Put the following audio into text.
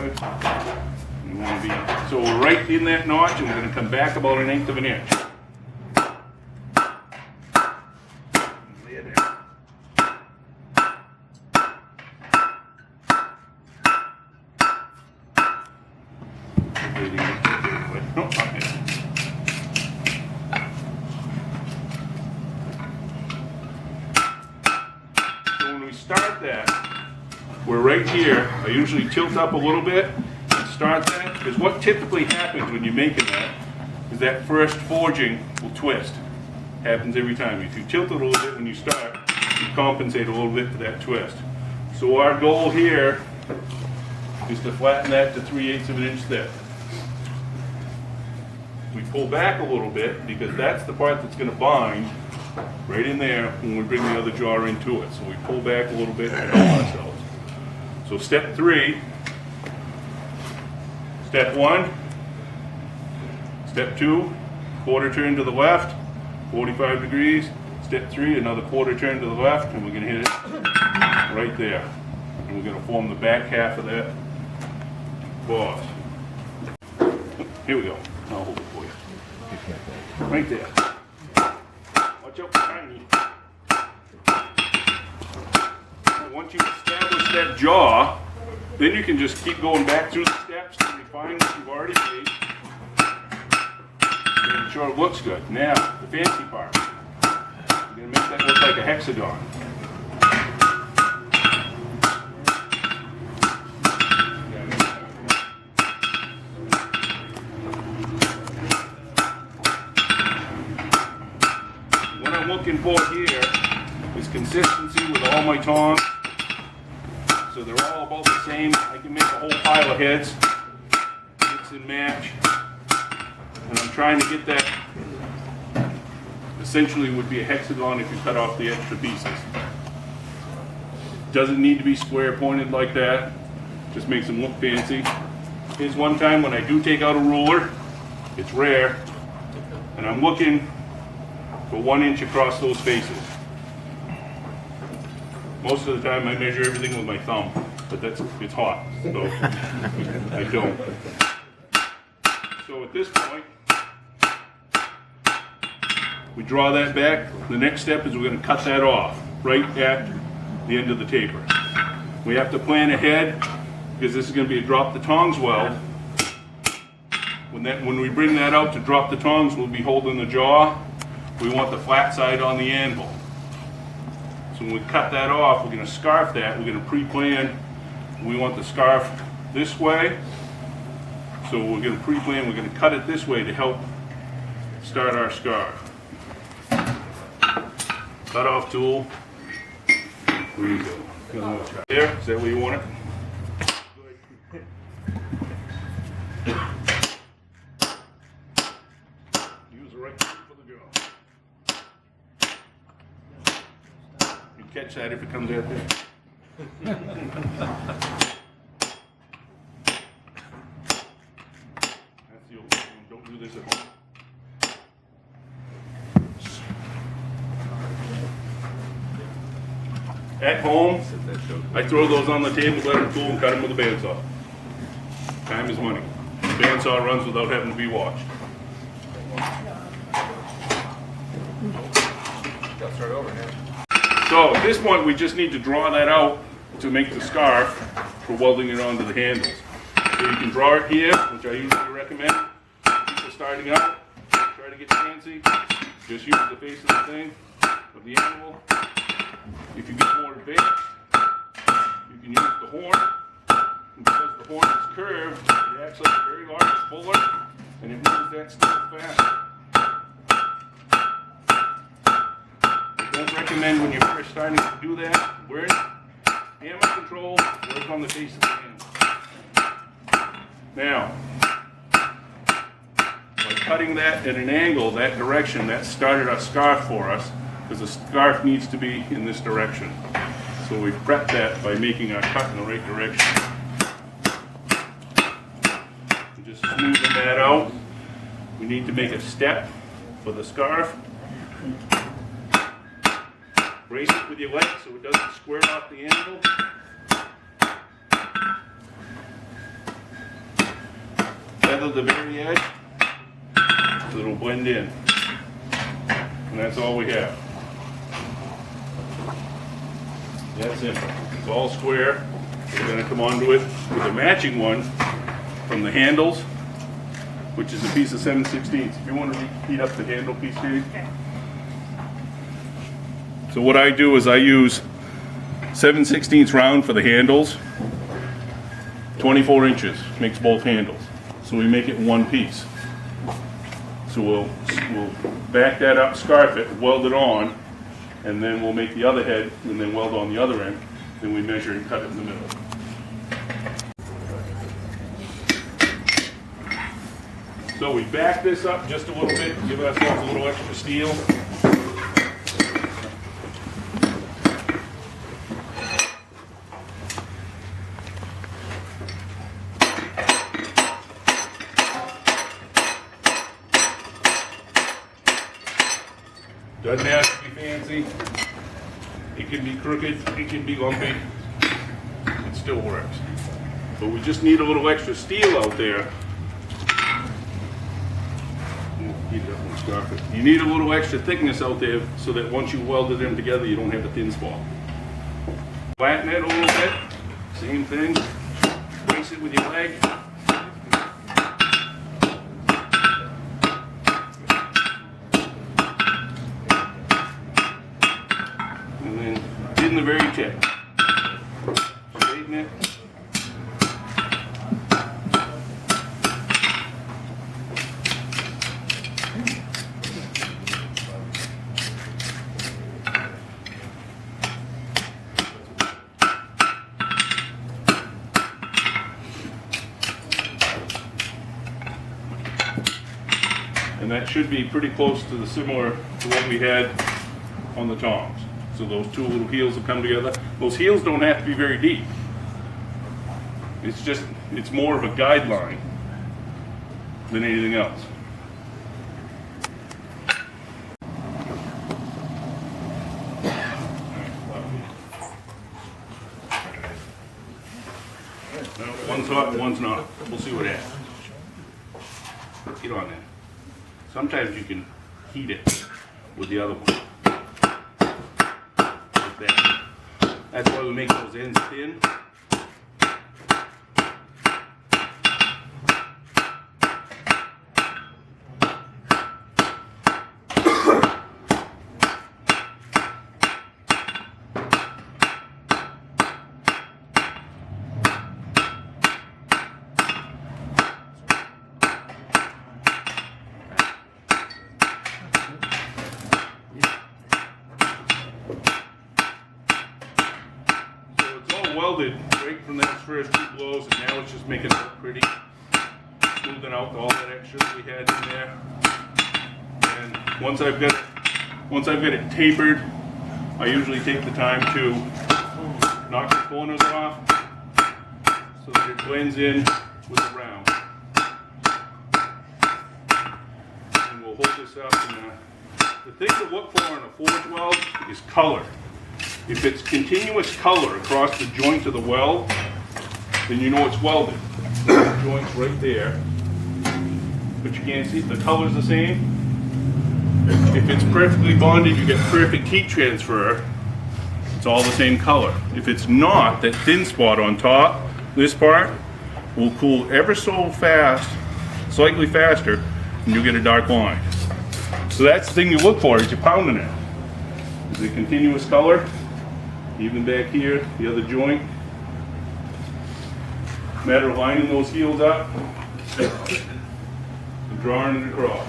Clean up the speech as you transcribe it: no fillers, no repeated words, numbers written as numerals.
45. You want to be, so we're right in that notch, and we're going to come back about 1/8 of an inch. Lay it down. No, not yet. So when we start that, we're right here. I usually tilt up a little bit and start that, because what typically happens when you're making that is that first forging will twist. Happens every time. If you tilt it a little bit when you start, you compensate a little bit for that twist. So our goal here is to flatten that to 3/8 of an inch thick. We pull back a little bit because that's the part that's going to bind right in there when we bring the other jaw into it. So we pull back a little bit and help ourselves. So step 3, step 1, step 2, quarter turn to the left, 45 degrees. Step 3, another quarter turn to the left, and we're going to hit it right there. And we're going to form the back half of that boss. Here we go. I'll hold it for you. Right there. Watch out behind me. Once you've established that jaw, then you can just keep going back through the steps to refine what you've already made. Make sure it looks good. Now, the fancy part. We're going to make that look like a hexagon. Looking for here is consistency with all my tongs, so they're all about the same. I can make a whole pile of heads, mix and match, and I'm trying to get that essentially would be a hexagon if you cut off the extra pieces. Doesn't need to be square pointed like that, just makes them look fancy. Here's one time when I do take out a ruler, it's rare, and I'm looking for 1 inch across those faces. Most of the time I measure everything with my thumb, but it's hot, so I don't. So at this point, we draw that back. The next step is we're going to cut that off right at the end of the taper. We have to plan ahead because this is going to be a drop the tongs weld. When we bring that out to drop the tongs, we'll be holding the jaw. We want the flat side on the anvil. So when we cut that off, we're going to scarf that. We're going to pre-plan. We want the scarf this way. So we're going to pre-plan. We're going to cut it this way to help start our scarf. Cut off tool. There you go. There, is that where you want it? Use the right tool for the jaw. Catch that if it comes out there. That's the old one. Don't do this at home. At home, I throw those on the table, let them cool, and cut them with a bandsaw. Time is money. The bandsaw runs without having to be washed. Got started over here. So at this point, we just need to draw that out to make the scarf for welding it onto the handles. So you can draw it here, which I usually recommend. People starting out, try to get fancy, just use the face of the thing, of the animal. If you get more advanced, you can use the horn. And because the horn is curved, it acts like a very large puller, and it moves that steel faster. Don't recommend when you're first starting to do that. Learn hammer control, work on the face of the handle. Now, by cutting that at an angle, that direction, that started our scarf for us, because the scarf needs to be in this direction. So we prep that by making our cut in the right direction. And just smoothing that out. We need to make a step for the scarf. Brace it with your leg so it doesn't square off the anvil. feather the very edge so it'll blend in. And that's all we have. That's it. It's all square. We're going to come onto it with a matching one from the handles, which is a piece of 7/16. If you want to heat up the handle piece, Katie. Okay. So what I do is I use 7/16 round for the handles, 24 inches makes both handles. So we make it one piece. So we'll back that up, scarf it, weld it on, and then we'll make the other head and then weld on the other end. Then we measure and cut it in the middle. So we back this up just a little bit, give ourselves a little extra steel. Doesn't have to be fancy. It can be crooked, it can be lumpy. It still works. But we just need a little extra steel out there. You need a little extra thickness out there so that once you welded them together, you don't have a thin spot. Flatten it a little bit. Same thing. Brace it with your leg. And then in the very tip. Straighten it. And that should be pretty close to the similar to what we had on the tongs. So those two little heels will come together. Those heels don't have to be very deep. It's more of a guideline than anything else. No, one's hot and one's not. We'll see what happens. Get on there. Sometimes you can heat it with the other one. Like that. That's why we make those ends thin. Welded right from those first two blows, and now it's just making it look pretty, smoothing out all that extra that we had in there. And once I've got it tapered, I usually take the time to knock the corners off so that it blends in with the round. And we'll hold this up. And the thing to look for in a forge weld is color. If it's continuous color across the joint of the weld, then you know it's welded. The joint's right there, but you can't see the color's the same. If it's perfectly bonded, you get perfect heat transfer. It's all the same color. If it's not, that thin spot on top, this part, will cool ever so fast, slightly faster, and you'll get a dark line. So that's the thing you look for as you're pounding it. Is it continuous color? Even back here, the other joint. Matter of lining those heels up and drawing it across.